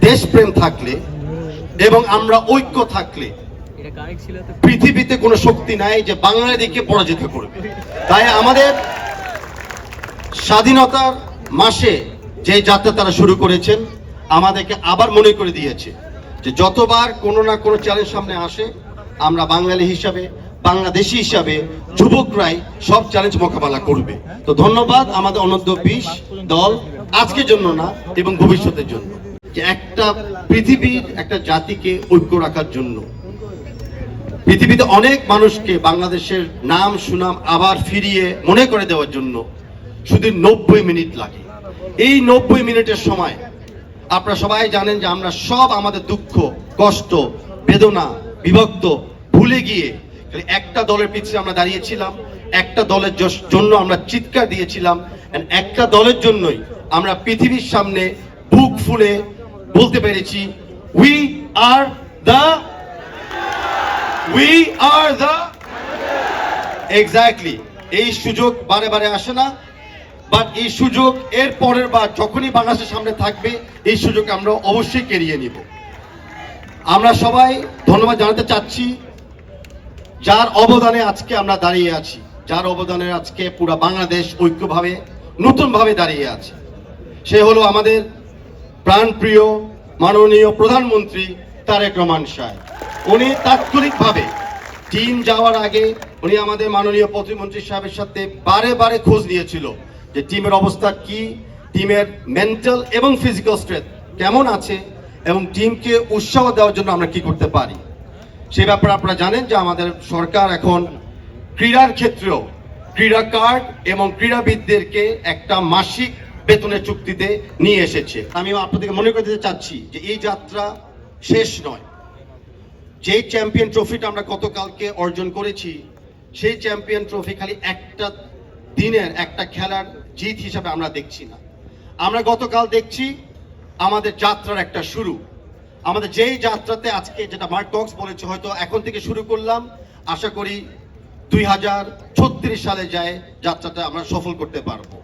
দেশপ্রেম থাকলে এবং আমরা ঐক্য থাকলে পৃথিবীতে কোনো শক্তি নাই যে বাংলাদেশকে পরাজিত করবে। তাই আমাদের স্বাধীনতার মাসে যে যাত্রা তারা শুরু করেছেন আমাদেরকে আবার মনে করে দিয়েছে যে যতবার কোনো না কোনো চ্যালেঞ্জ সামনে আসে আমরা বাঙালি হিসাবে, বাংলাদেশি হিসাবে যুবকরাই সব চ্যালেঞ্জ মোকাবেলা করবে। তো ধন্যবাদ আমাদের অনূর্ধ্ব 20 দল আজকের জন্য না এবং ভবিষ্যতের জন্য, যে একটা পৃথিবীর একটা জাতিকে ঐক্য রাখার জন্য পৃথিবীতে অনেক মানুষকে বাংলাদেশের নাম সুনাম আবার ফিরিয়ে মনে করে দেওয়ার জন্য শুধু 90 মিনিট লাগে। এই 90 মিনিটের সময় আপনারা সবাই জানেন যে আমরা সব আমাদের দুঃখ, কষ্ট, বেদনা, বিভক্ত ভুলে গিয়ে একটা দলের পিছনে আমরা দাঁড়িয়েছিলাম, একটা দলের জন্য আমরা চিৎকার দিয়েছিলাম, একটা দলের জন্যই আমরা পৃথিবীর সামনে বুক ফুলে বলতে পেরেছি উই আর দ্য এক্স্যাক্টলি। এই সুযোগ বারে বারে আসে না, বাট এই সুযোগ এর পরের বার যখনই বাংলাদেশের সামনে থাকবে এই সুযোগ আমরা অবশ্যই কেড়িয়ে নিব। আমরা সবাই ধন্যবাদ জানাতে চাচ্ছি যার অবদানে আজকে আমরা দাঁড়িয়ে আছি, যার অবদানে আজকে পুরো বাংলাদেশ ঐক্যভাবে নতুনভাবে দাঁড়িয়ে আছে। সে হলো আমাদের প্রাণপ্রিয় মাননীয় প্রধানমন্ত্রী তারেক রহমান সাহেব। উনি তাৎক্ষণিকভাবে টিম যাওয়ার আগে উনি আমাদের মাননীয় প্রতিমন্ত্রী সাহেবের সাথে বারে বারে খোঁজ নিয়েছিল যে টিমের অবস্থা কি, টিমের মেন্টাল এবং ফিজিক্যাল স্ট্রেংথ কেমন আছে এবং টিমকে উৎসাহ দেওয়ার জন্য আমরা কি করতে পারি। সেই ব্যাপারে আপনারা জানেন যে আমাদের সরকার এখন ক্রীড়ার ক্ষেত্রেও ক্রীড়া কার্ড এবং ক্রীড়াবিদদেরকে একটা মাসিক বেতনের চুক্তিতে নিয়ে এসেছে। আমিও আপনাদেরকে মনে করে দিতে চাচ্ছি যে এই যাত্রা শেষ নয়। যে চ্যাম্পিয়ন ট্রফিটা আমরা গতকালকে অর্জন করেছি সেই চ্যাম্পিয়ন ট্রফি খালি একটা দিনের একটা খেলার জিত হিসাবে আমরা দেখছি না। আমরা গতকাল দেখছি আমাদের যাত্রার একটা শুরু। আমাদের যেই যাত্রাতে আজকে যেটা মার্ক কক্স বলেছে হয়তো এখন থেকে শুরু করলাম, আশা করি 2036 সালে যায় যাত্রাটা আমরা সফল করতে পারবো।